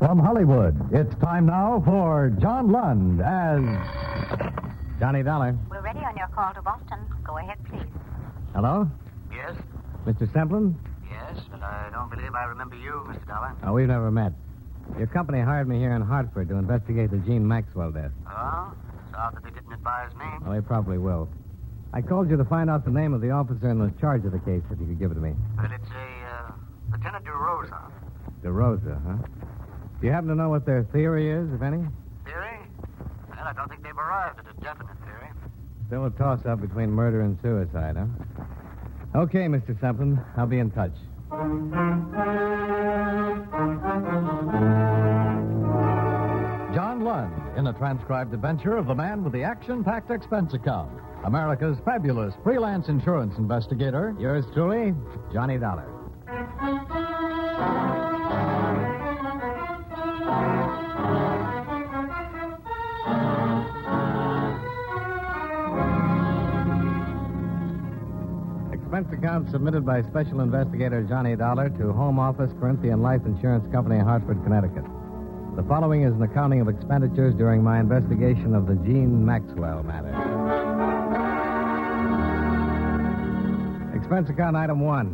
From Hollywood, it's time now for John Lund as Johnny Dollar. We're ready on your call to Boston. Go ahead, please. Hello? Yes? Mr. Semplin? Yes, but I don't believe I remember you, Mr. Dollar. Oh, we've never met. Your company hired me here in Hartford to investigate the Jeanne Maxwell death. Oh? It's odd that they didn't advise me. Well, they probably will. I called you to find out the name of the officer in charge of the case, if you could give it to me. But it's a, Lieutenant DeRosa. DeRosa, huh? Do you happen to know what their theory is, if any? Theory? Well, I don't think they've arrived at a definite theory. Still a toss-up between murder and suicide, huh? Okay, Mr. Semplin. I'll be in touch. John Lund in a transcribed adventure of the man with the action-packed expense account. America's fabulous freelance insurance investigator. Yours truly, Johnny Dollar. Expense account submitted by Special Investigator Johnny Dollar to Home Office, Corinthian Life Insurance Company, Hartford, Connecticut. The following is an accounting of expenditures during my investigation of the Jeanne Maxwell matter. Expense account item 1,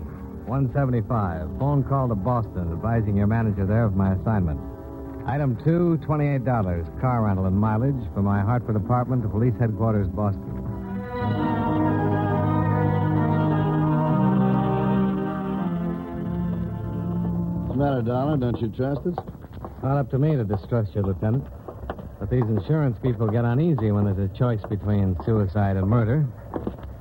175. Phone call to Boston advising your manager there of my assignment. Item 2, $28. Car rental and mileage for my Hartford apartment to Police Headquarters, Boston. What's the matter, Dollar? Don't you trust us? It's not up to me to distrust you, Lieutenant. But these insurance people get uneasy when there's a choice between suicide and murder.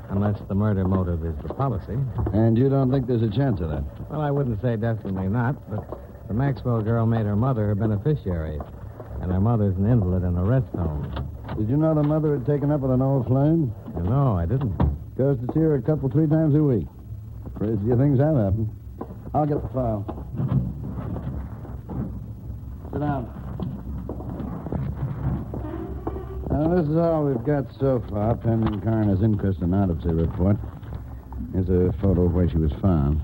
Unless the murder motive is the policy. And you don't think there's a chance of that? Well, I wouldn't say definitely not, but the Maxwell girl made her mother her beneficiary. And her mother's an invalid in a rest home. Did you know the mother had taken up with an old flame? No, I didn't. Goes to see her 3 times a week. Crazy things have happened. I'll get the file. Sit down. Now, this is all we've got so far, pending coroner's inquest and autopsy report. Here's a photo of where she was found.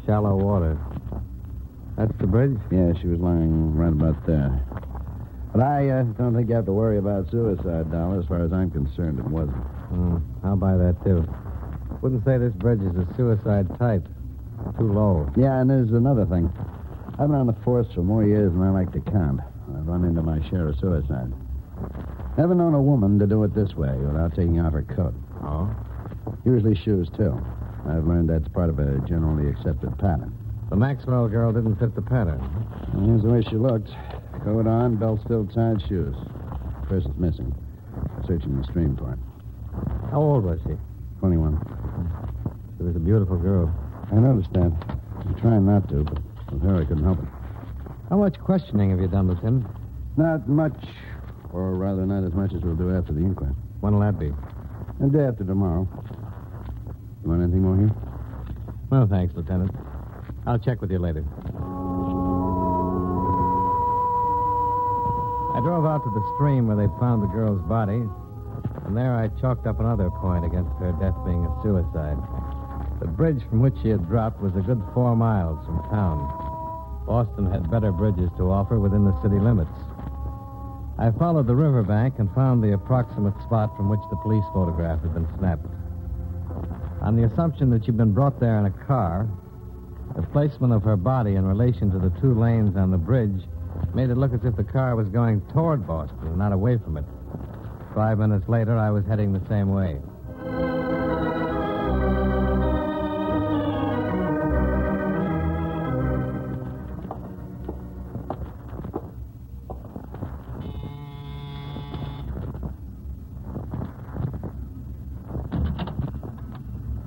Shallow water. That's the bridge? Yeah, she was lying right about there. But I don't think you have to worry about suicide, Dollar. As far as I'm concerned, it wasn't. I'll buy that, too. Wouldn't say this bridge is a suicide type. Too low. Yeah, and there's another thing. I've been on the force for more years than I like to count. I've run into my share of suicides. Never known a woman to do it this way without taking off her coat. Oh? Usually shoes, too. I've learned that's part of a generally accepted pattern. The Maxwell girl didn't fit the pattern. Well, here's the way she looked. Coat on, belt still tied, shoes. Person's missing. Searching the stream for it. How old was she? 21. She was a beautiful girl. I noticed that. I'm trying not to, but with her I couldn't help it. How much questioning have you done, Lieutenant? Not much, or rather not as much as we'll do after the inquest. When'll that be? The day after tomorrow. You want anything more here? No, thanks, Lieutenant. I'll check with you later. I drove out to the stream where they found the girl's body, and there I chalked up another point against her death being a suicide. The bridge from which she had dropped was a good 4 miles from town. Boston had better bridges to offer within the city limits. I followed the riverbank and found the approximate spot from which the police photograph had been snapped. On the assumption that she'd been brought there in a car, the placement of her body in relation to the 2 lanes on the bridge made it look as if the car was going toward Boston and not away from it. 5 minutes later, I was heading the same way.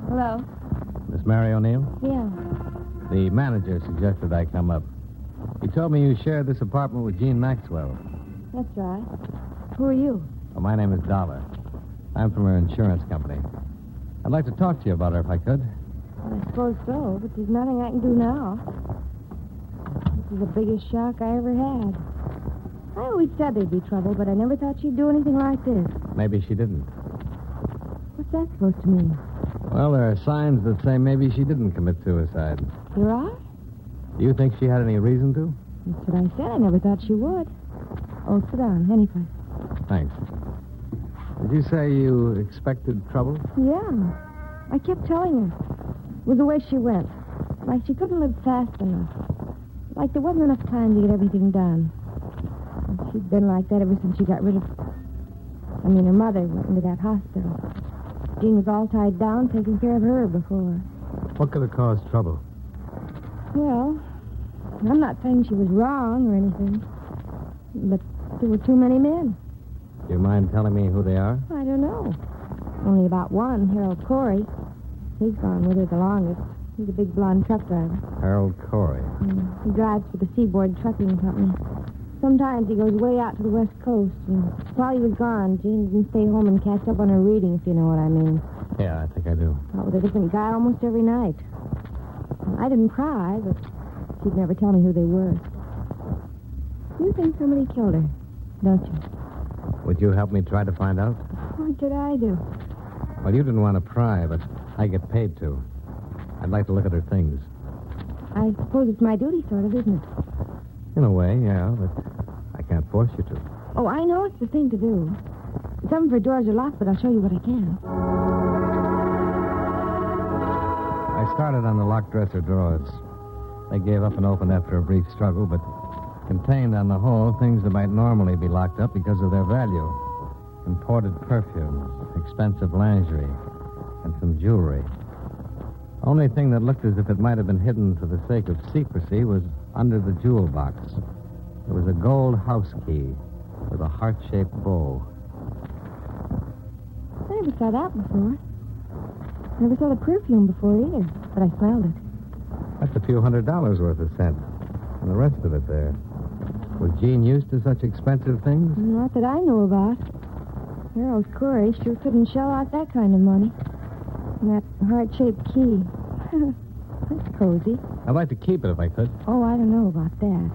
Hello? Miss Mary O'Neill? Yeah. The manager suggested I come up. He told me you shared this apartment with Jeanne Maxwell. That's right. Who are you? Well, my name is Dollar. I'm from her insurance company. I'd like to talk to you about her if I could. Well, I suppose so, but there's nothing I can do now. This is the biggest shock I ever had. I always said there'd be trouble, but I never thought she'd do anything like this. Maybe she didn't. What's that supposed to mean? Well, there are signs that say maybe she didn't commit suicide. There are? Do you think she had any reason to? That's what I said. I never thought she would. Oh, sit down. Any place. Thanks. Did you say you expected trouble? Yeah. I kept telling her. It was the way she went. Like she couldn't live fast enough. Like there wasn't enough time to get everything done. And she'd been like that ever since she got rid of... her mother went into that hospital. Jeanne was all tied down, taking care of her before. What could have caused trouble? Well, I'm not saying she was wrong or anything. But there were too many men. Do you mind telling me who they are? I don't know. Only about one, Harold Corey. He's gone with her the longest. He's a big blonde truck driver. Harold Corey. He drives for the Seaboard Trucking Company. Sometimes he goes way out to the West Coast. And while he was gone, Jeanne didn't stay home and catch up on her reading, if you know what I mean. Yeah, I think I do. Out with a different guy almost every night. I didn't cry, but she'd never tell me who they were. You think somebody killed her, don't you? Would you help me try to find out? What did I do? Well, you didn't want to pry, but I get paid to. I'd like to look at her things. I suppose it's my duty, sort of, isn't it? In a way, yeah, but I can't force you to. Oh, I know it's the thing to do. Some of her doors are locked, but I'll show you what I can. I started on the locked dresser drawers. They gave up and opened after a brief struggle, but contained on the whole things that might normally be locked up because of their value. Imported perfumes, expensive lingerie, and some jewelry. Only thing that looked as if it might have been hidden for the sake of secrecy was under the jewel box. There was a gold house key with a heart-shaped bow. I never saw that before. Never saw the perfume before either, but I smelled it. That's a few $100 worth of scent. And the rest of it there. Was Jeanne used to such expensive things? Not that I know about. Harold Corey sure couldn't shell out that kind of money. And that heart-shaped key. That's cozy. I'd like to keep it if I could. Oh, I don't know about that.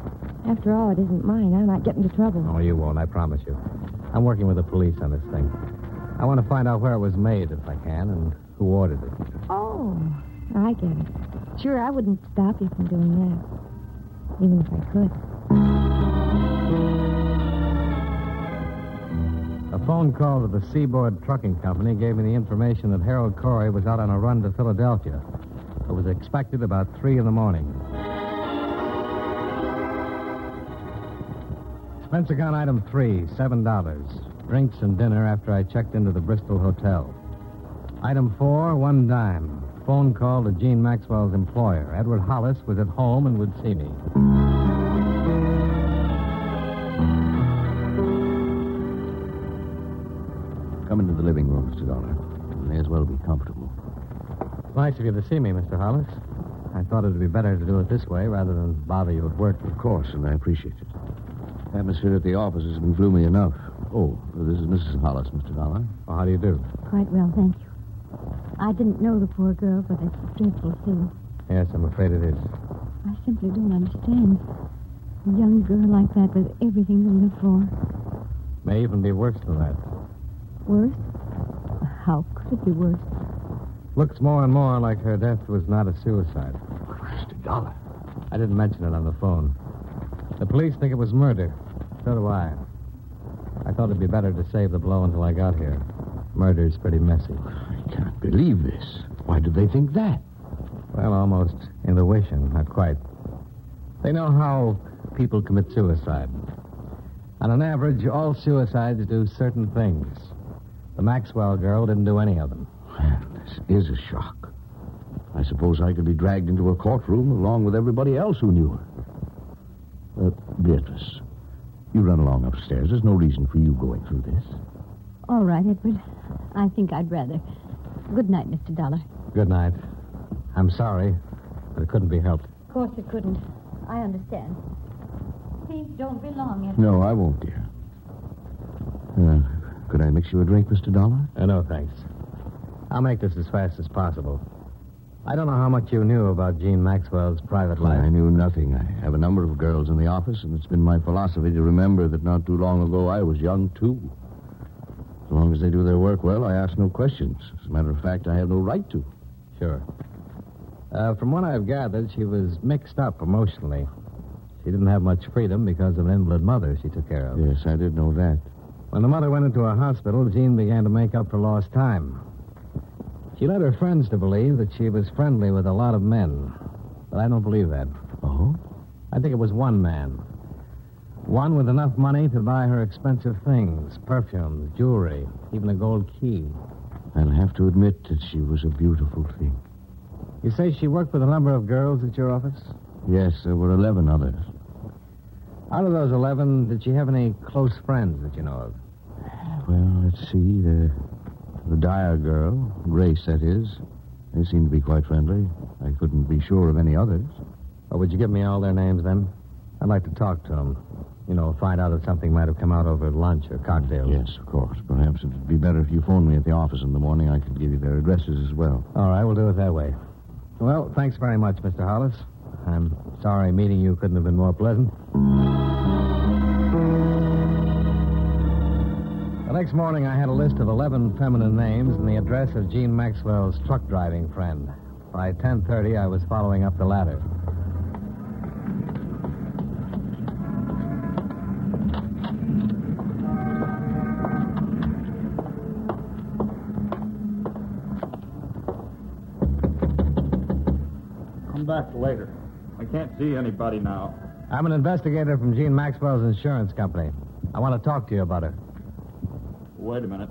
After all, it isn't mine. I might get into trouble. Oh, you won't, I promise you. I'm working with the police on this thing. I want to find out where it was made, if I can, and who ordered it. Oh, I get it. Sure, I wouldn't stop you from doing that. Even if I could. A phone call to the Seaboard Trucking Company gave me the information that Harold Corey was out on a run to Philadelphia. It was expected about 3 in the morning. Expense account item 3, $7. Drinks and dinner after I checked into the Bristol Hotel. Item 4, 1 dime. Phone call to Jeanne Maxwell's employer. Edward Hollis was at home and would see me. Come into the living room, Mr. Dollar. You may as well be comfortable. Nice of you to see me, Mr. Hollis. I thought it would be better to do it this way rather than bother you at work. Of course, and I appreciate it. The atmosphere at the office has been gloomy enough. Oh, this is Mrs. Hollis, Mr. Dollar. Well, how do you do? Quite well, thank you. I didn't know the poor girl, but it's a dreadful thing. Yes, I'm afraid it is. I simply don't understand. A young girl like that with everything to live for. May even be worse than that. Worse? How could it be worse? Looks more and more like her death was not a suicide. Mr. Dollar. I didn't mention it on the phone. The police think it was murder. So do I. I thought it'd be better to save the blow until I got here. Murder's pretty messy. I can't believe this. Why did they think that? Well, almost intuition, not quite. They know how people commit suicide. On an average, all suicides do certain things. The Maxwell girl didn't do any of them. Well, this is a shock. I suppose I could be dragged into a courtroom along with everybody else who knew her. Beatrice, you run along upstairs. There's no reason for you going through this. All right, Edward. I think I'd rather. Good night, Mr. Dollar. Good night. I'm sorry, but it couldn't be helped. Of course it couldn't. I understand. Please don't be long, Edward. No, I won't, dear. Could I mix you a drink, Mr. Dollar? No, thanks. I'll make this as fast as possible. I don't know how much you knew about Jeanne Maxwell's private life. I knew nothing. I have a number of girls in the office, and it's been my philosophy to remember that not too long ago I was young, too. As long as they do their work well, I ask no questions. As a matter of fact, I have no right to. Sure. From what I've gathered, she was mixed up emotionally. She didn't have much freedom because of an invalid mother she took care of. Yes, I did know that. When the mother went into a hospital, Jeanne began to make up for lost time. She led her friends to believe that she was friendly with a lot of men. But I don't believe that. Oh? I think it was one man. One with enough money to buy her expensive things, perfumes, jewelry, even a gold key. I'll have to admit that she was a beautiful thing. You say she worked with a number of girls at your office? Yes, there were 11 others. Out of those 11, did she have any close friends that you know of? Well, let's see. The Dyer girl, Grace, that is. They seemed to be quite friendly. I couldn't be sure of any others. Well, would you give me all their names then? I'd like to talk to them. You know, find out if something might have come out over lunch or cocktails. Yes, of course. Perhaps it'd be better if you phoned me at the office in the morning. I could give you their addresses as well. All right, we'll do it that way. Well, thanks very much, Mr. Hollis. I'm sorry meeting you couldn't have been more pleasant. The next morning, I had a list of 11 feminine names and the address of Jeanne Maxwell's truck driving friend. By 10:30, I was following up the ladder. Come back later. I can't see anybody now. I'm an investigator from Jeanne Maxwell's insurance company. I want to talk to you about her. Wait a minute.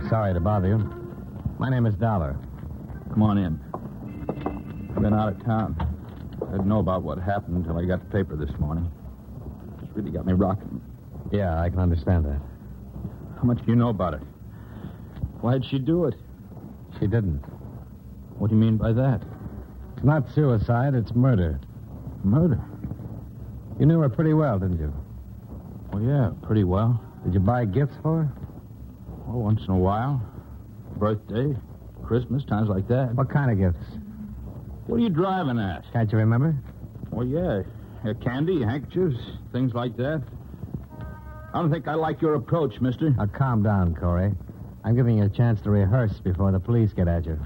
Sorry to bother you. My name is Dollar. Come on in. I've been out of town. I didn't know about what happened until I got the paper this morning. It's really got me rocking. Yeah, I can understand that. How much do you know about it? Why'd she do it? She didn't. What do you mean by that? It's not suicide, it's murder. Murder? You knew her pretty well, didn't you? Well, yeah, pretty well. Did you buy gifts for her? Well, once in a while. Birthday, Christmas, times like that. What kind of gifts? What are you driving at? Can't you remember? Well, yeah. Candy, handkerchiefs, things like that. I don't think I like your approach, mister. Now, calm down, Corey. I'm giving you a chance to rehearse before the police get at you.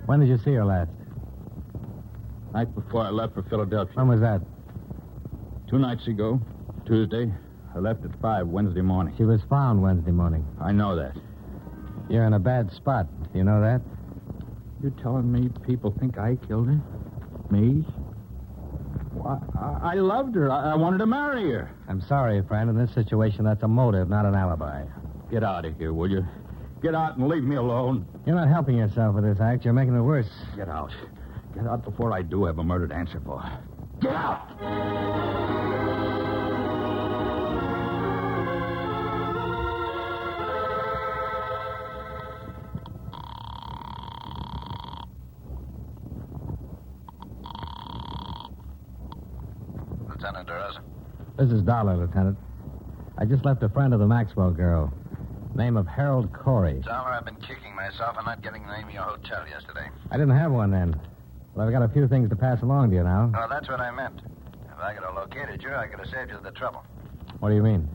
When did you see her last? Night before I left for Philadelphia. When was that? 2 nights ago, Tuesday. I left at 5 Wednesday morning. She was found Wednesday morning. I know that. You're in a bad spot. Do you know that? You telling me people think I killed her? Me? Well, I loved her. I wanted to marry her. I'm sorry, friend. In this situation, that's a motive, not an alibi. Get out of here, will you? Get out and leave me alone. You're not helping yourself with this act. You're making it worse. Get out. Get out before I do have a murder to answer for. Get out! Lieutenant DeRosa. This is Dollar, Lieutenant. I just left a friend of the Maxwell girl. Name of Harold Corey. Dollar, I've been kicking myself for not getting the name of your hotel yesterday. I didn't have one then. Well, I've got a few things to pass along to you now. Oh, that's what I meant. If I could have located you, I could have saved you the trouble. What do you mean?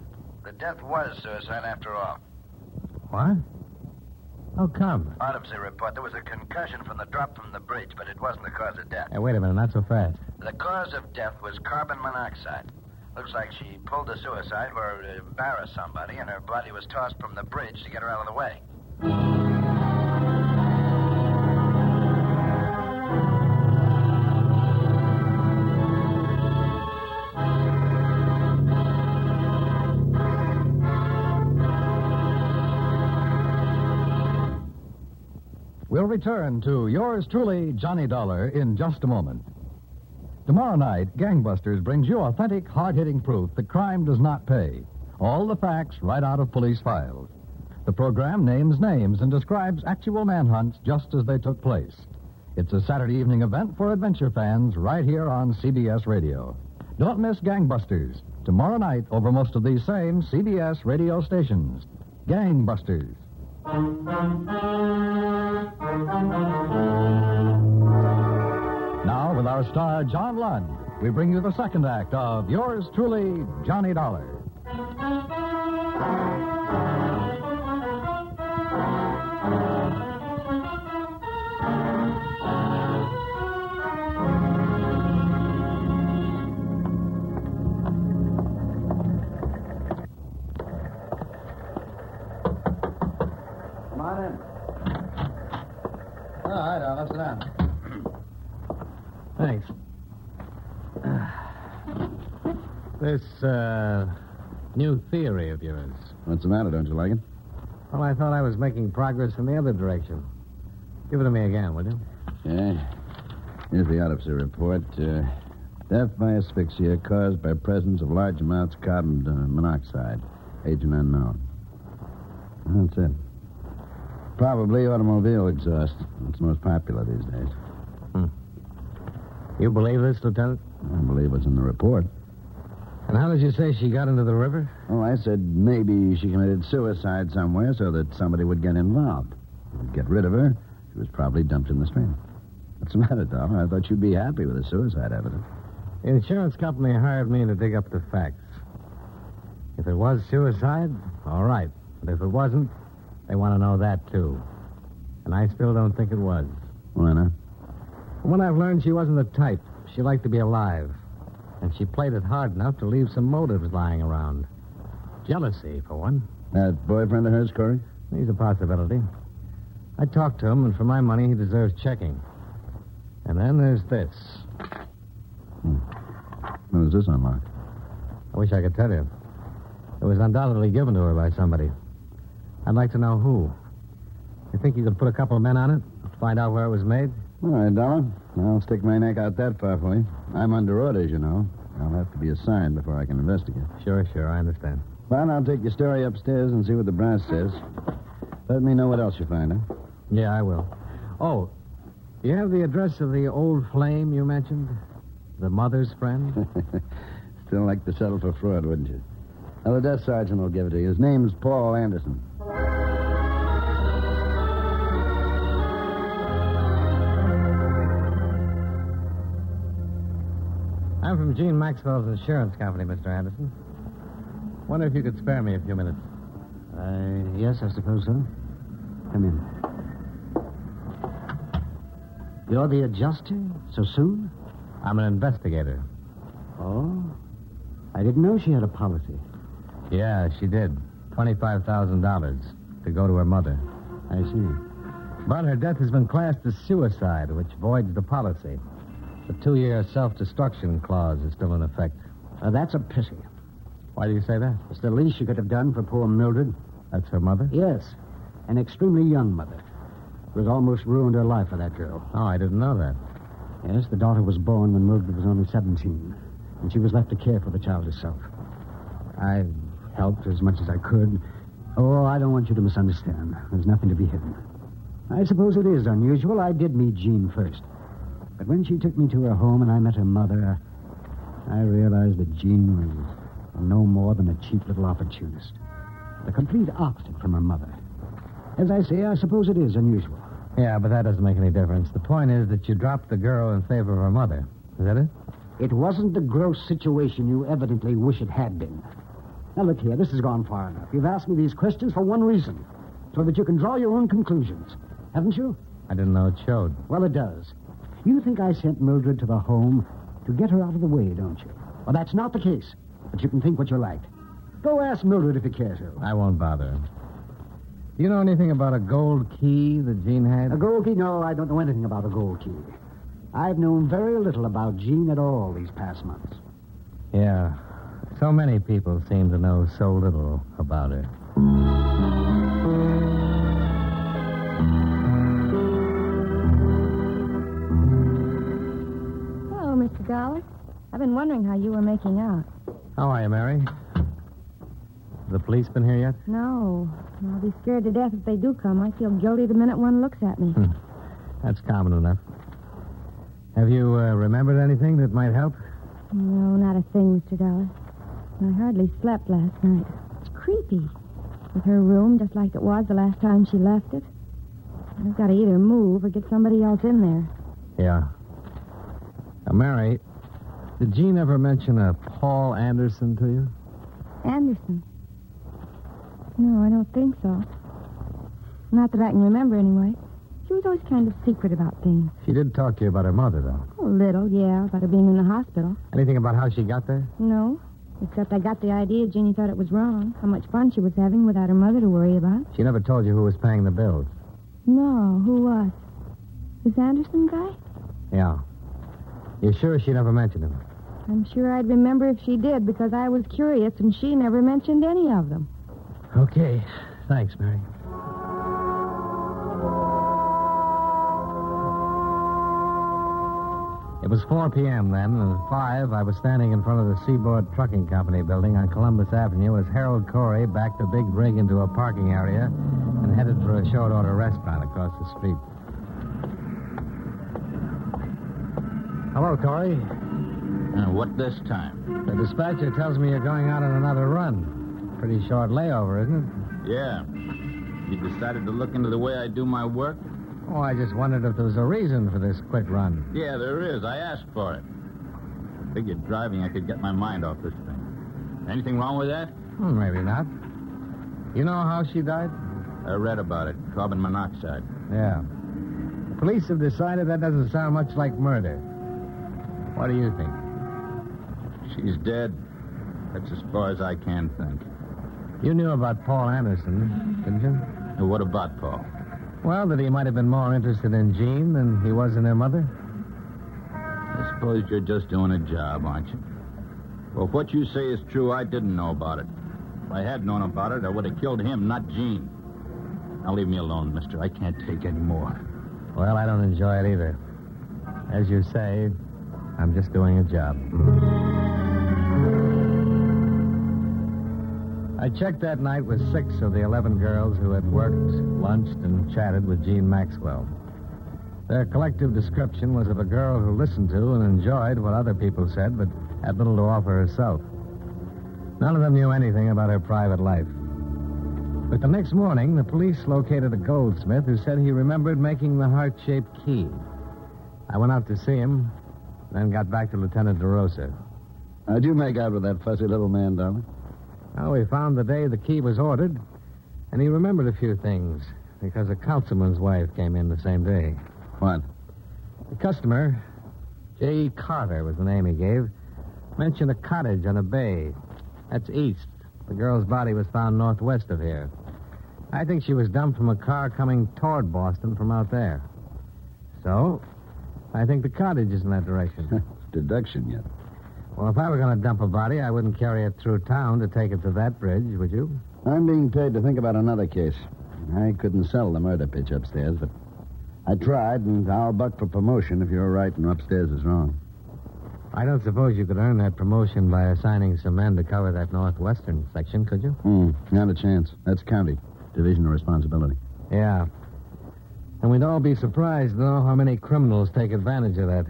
The death was suicide after all. What? How come? Autopsy report. There was a concussion from the drop from the bridge, but it wasn't the cause of death. Hey, wait a minute. Not so fast. The cause of death was carbon monoxide. Looks like she pulled a suicide where to embarrass somebody, and her body was tossed from the bridge to get her out of the way. We'll return to yours truly, Johnny Dollar, in just a moment. Tomorrow night, Gangbusters brings you authentic, hard-hitting proof that crime does not pay. All the facts right out of police files. The program names names and describes actual manhunts just as they took place. It's a Saturday evening event for adventure fans right here on CBS Radio. Don't miss Gangbusters. Tomorrow night over most of these same CBS radio stations. Gangbusters. Now, with our star, John Lund, we bring you the second act of yours truly, Johnny Dollar. on in. All right, I'll sit down. Thanks. This, new theory of yours. What's the matter? Don't you like it? Well, I thought I was making progress in the other direction. Give it to me again, will you? Yeah. Here's the autopsy report. Death by asphyxia caused by presence of large amounts of carbon monoxide. Agent unknown. That's it. Probably automobile exhaust. It's most popular these days. You believe this, Lieutenant? I believe what's in the report. And how did you say she got into the river? Oh, I said maybe she committed suicide somewhere so that somebody would get involved. Would get rid of her. She was probably dumped in the stream. What's the matter, Dollar? I thought you'd be happy with the suicide evidence. The insurance company hired me to dig up the facts. If it was suicide, all right. But if it wasn't, they want to know that, too. And I still don't think it was. Why not? From what I've learned, she wasn't the type. She liked to be alive. And she played it hard enough to leave some motives lying around. Jealousy, for one. That boyfriend of hers, Corey? He's a possibility. I talked to him, and for my money, he deserves checking. And then there's this. When was this unlocked? I wish I could tell you. It was undoubtedly given to her by somebody. I'd like to know who. You think you could put a couple of men on it? Find out where it was made? All right, Dollar. I'll stick my neck out that far for you. I'm under orders, you know. I'll have to be assigned before I can investigate. Sure, I understand. Well, I'll take your story upstairs and see what the brass says. Let me know what else you find, huh? Yeah, I will. Oh, you have the address of the old flame you mentioned? The mother's friend? Still like to settle for fraud, wouldn't you? Well, the desk sergeant will give it to you. His name's Paul Anderson. I'm from Jeanne Maxwell's insurance company, Mr. Anderson. Wonder if you could spare me a few minutes. Yes, I suppose so. Come in. You're the adjuster? So soon? I'm an investigator. Oh? I didn't know she had a policy. Yeah, she did. $25,000 to go to her mother. I see. But her death has been classed as suicide, which voids the policy. The 2-year self-destruction clause is still in effect. That's a pity. Why do you say that? It's the least you could have done for poor Mildred. That's her mother? Yes. An extremely young mother. Who has almost ruined her life for that girl. Oh, I didn't know that. Yes, the daughter was born when Mildred was only 17. And she was left to care for the child herself. I helped as much as I could. Oh, I don't want you to misunderstand. There's nothing to be hidden. I suppose it is unusual. I did meet Jeanne first. But when she took me to her home and I met her mother, I realized that Jeanne was no more than a cheap little opportunist. The complete opposite from her mother. As I say, I suppose it is unusual. Yeah, but that doesn't make any difference. The point is that you dropped the girl in favor of her mother. Is that it? It wasn't the gross situation you evidently wish it had been. Now, look here, this has gone far enough. You've asked me these questions for one reason, so that you can draw your own conclusions. Haven't you? I didn't know it showed. Well, it does. You think I sent Mildred to the home to get her out of the way, don't you? Well, that's not the case, but you can think what you like. Go ask Mildred if you care to. I won't bother. Do you know anything about a gold key that Jeanne had? A gold key? No, I don't know anything about a gold key. I've known very little about Jeanne at all these past months. Yeah. So many people seem to know so little about her. Hello, Mr. Dollar. I've been wondering how you were making out. How are you, Mary? The police been here yet? No. I'll be scared to death if they do come. I feel guilty the minute one looks at me. That's common enough. Have you remembered anything that might help? No, not a thing, Mr. Dollar. I hardly slept last night. It's creepy. With her room just like it was the last time she left it. I've got to either move or get somebody else in there. Yeah. Mary, did Jeanne ever mention a Paul Anderson to you? Anderson? No, I don't think so. Not that I can remember, anyway. She was always kind of secret about things. She did talk to you about her mother, though. A little, yeah, about her being in the hospital. Anything about how she got there? No. Except I got the idea Jeannie thought it was wrong. How much fun she was having without her mother to worry about. She never told you who was paying the bills. No, who was? This Anderson guy? Yeah. You sure she never mentioned him? I'm sure I'd remember if she did, because I was curious, and she never mentioned any of them. Okay. Thanks, Mary. It was 4 p.m. then, and at 5, I was standing in front of the Seaboard Trucking Company building on Columbus Avenue as Harold Corey backed a big rig into a parking area and headed for a short-order restaurant across the street. Hello, Corey. What this time? The dispatcher tells me you're going out on another run. Pretty short layover, isn't it? Yeah. You decided to look into the way I do my work? Oh, I just wondered if there was a reason for this quick run. Yeah, there is. I asked for it. I figured driving I could get my mind off this thing. Anything wrong with that? Maybe not. You know how she died? I read about it. Carbon monoxide. Yeah. The police have decided that doesn't sound much like murder. What do you think? She's dead. That's as far as I can think. You knew about Paul Anderson, didn't you? And what about Paul? Well, that he might have been more interested in Jeanne than he was in her mother. I suppose you're just doing a job, aren't you? Well, if what you say is true, I didn't know about it. If I had known about it, I would have killed him, not Jeanne. Now leave me alone, mister. I can't take any more. Well, I don't enjoy it either. As you say, I'm just doing a job. I checked that night with 6 of the 11 girls who had worked, lunched, and chatted with Jeanne Maxwell. Their collective description was of a girl who listened to and enjoyed what other people said, but had little to offer herself. None of them knew anything about her private life. But the next morning, the police located a goldsmith who said he remembered making the heart-shaped key. I went out to see him, then got back to Lieutenant DeRosa. How'd you make out with that fussy little man, darling? Well, we found the day the key was ordered, and he remembered a few things, because a councilman's wife came in the same day. What? The customer, J. Carter was the name he gave, mentioned a cottage on a bay. That's east. The girl's body was found northwest of here. I think she was dumped from a car coming toward Boston from out there. So, I think the cottage is in that direction. Deduction yet. Well, if I were going to dump a body, I wouldn't carry it through town to take it to that bridge, would you? I'm being paid to think about another case. I couldn't sell the murder pitch upstairs, but I tried, and I'll buck for promotion if you're right and upstairs is wrong. I don't suppose you could earn that promotion by assigning some men to cover that northwestern section, could you? Not a chance. That's county. Division of responsibility. Yeah. And we'd all be surprised to know how many criminals take advantage of that.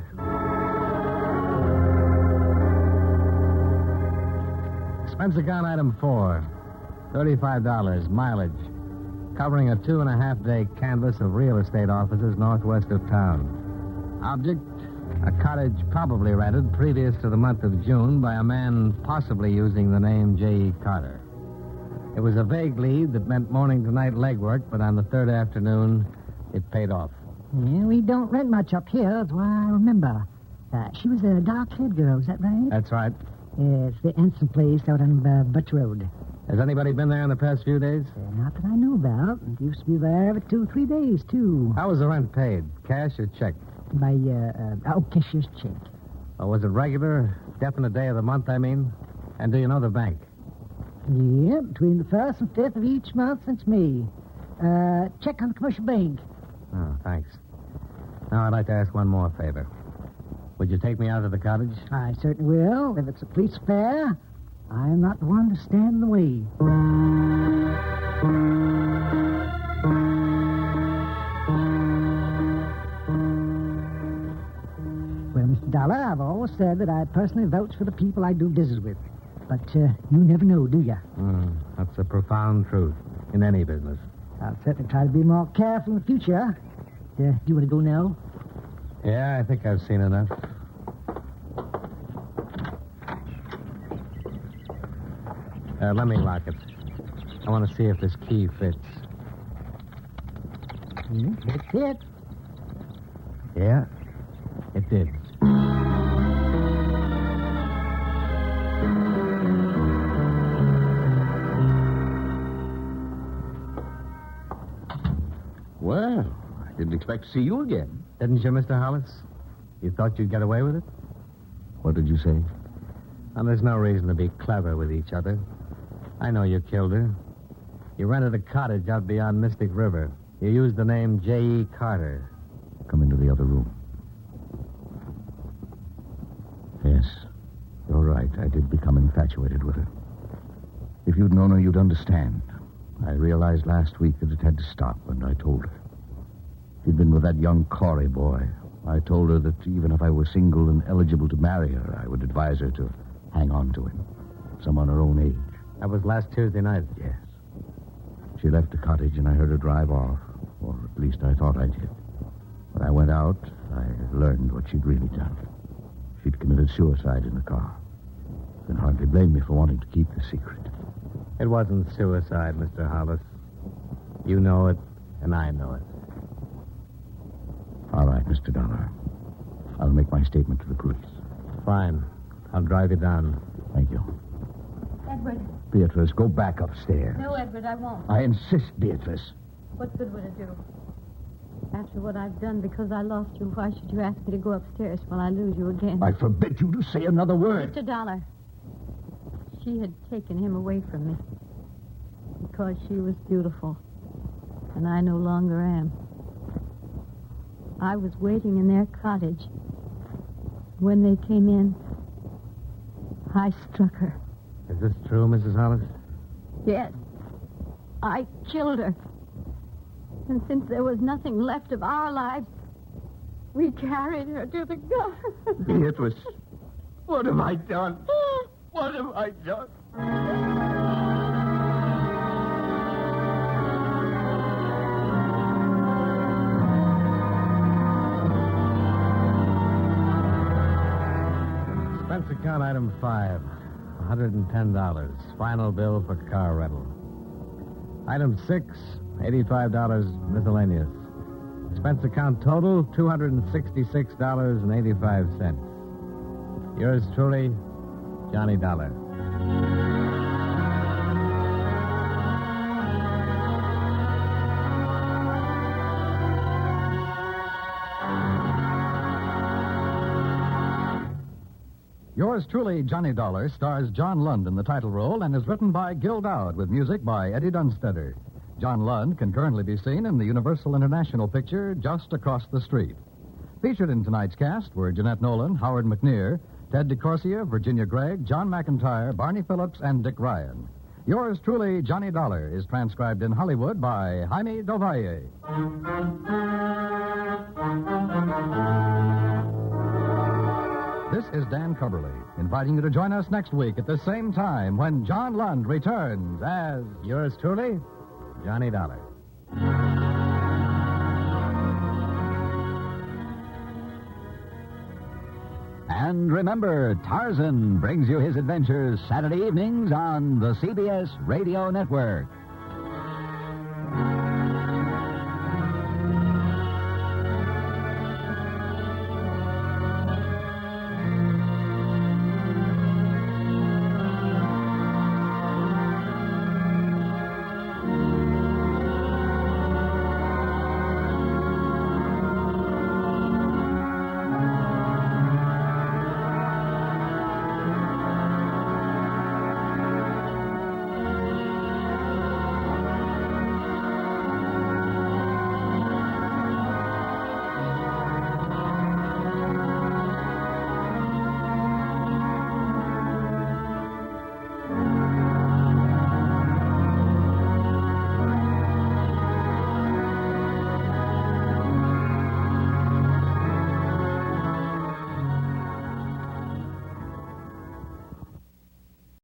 Expense account item 4. $35, mileage. Covering a 2.5-day canvass of real estate offices northwest of town. Object, a cottage probably rented previous to the month of June by a man possibly using the name J.E. Carter. It was a vague lead that meant morning to night legwork, but on the third afternoon, it paid off. Yeah, we don't rent much up here, that's why I remember. She was a dark-haired girl, is that right? That's right. Yes, the Ensign place out on Butch Road. Has anybody been there in the past few days? Not that I know about. It used to be there every 2 or 3 days, too. How was the rent paid? Cash or check? By, cashier's check. Or was it regular? Definite day of the month, I mean? And do you know the bank? Yeah, between the 1st and 5th of each month since May. Check on the commercial bank. Oh, thanks. Now, I'd like to ask one more favor. Would you take me out to the cottage? I certainly will. If it's a police affair, I'm not the one to stand in the way. Well, Mr. Dollar, I've always said that I personally vouch for the people I do business with. But you never know, do you? That's a profound truth in any business. I'll certainly try to be more careful in the future. Do you want to go now? Yeah, I think I've seen enough. Let me lock it. I want to see if this key fits. That's it. Yeah, it did. Well, I didn't expect to see you again. Didn't you, Mr. Hollis? You thought you'd get away with it? What did you say? Well, there's no reason to be clever with each other. I know you killed her. You rented a cottage out beyond Mystic River. You used the name J.E. Carter. Come into the other room. Yes, you're right. I did become infatuated with her. If you'd known her, you'd understand. I realized last week that it had to stop, and I told her. She'd been with that young Corey boy. I told her that even if I were single and eligible to marry her, I would advise her to hang on to him. Someone her own age. That was last Tuesday night? Yes. She left the cottage, and I heard her drive off. Or at least I thought I did. When I went out, I learned what she'd really done. She'd committed suicide in the car. You can hardly blame me for wanting to keep the secret. It wasn't suicide, Mr. Hollis. You know it, and I know it. All right, Mr. Dollar. I'll make my statement to the police. Fine. I'll drive you down. Thank you. Edward. Beatrice, go back upstairs. No, Edward, I won't. I insist, Beatrice. What good would it do? After what I've done because I lost you, why should you ask me to go upstairs while I lose you again? I forbid you to say another word. Mr. Dollar, she had taken him away from me because she was beautiful, and I no longer am. I was waiting in their cottage. When they came in, I struck her. Is this true, Mrs. Hollis? Yes. I killed her. And since there was nothing left of our lives, we carried her to the garden. Beatrice, what have I done? What have I done? Expense account item 5, $110. Final bill for car rental. Item 6, $85 miscellaneous. Expense account total, $266.85. Yours truly, Johnny Dollar. Yours truly, Johnny Dollar, stars John Lund in the title role and is written by Gil Dowd with music by Eddie Dunstetter. John Lund can currently be seen in the Universal International picture Just Across the Street. Featured in tonight's cast were Jeanette Nolan, Howard McNear, Ted DeCorsia, Virginia Gregg, John McIntyre, Barney Phillips, and Dick Ryan. Yours truly, Johnny Dollar, is transcribed in Hollywood by Jaime Del Valle. This is Dan Cubberly, inviting you to join us next week at the same time when John Lund returns as Yours truly, Johnny Dollar. And remember, Tarzan brings you his adventures Saturday evenings on the CBS Radio Network.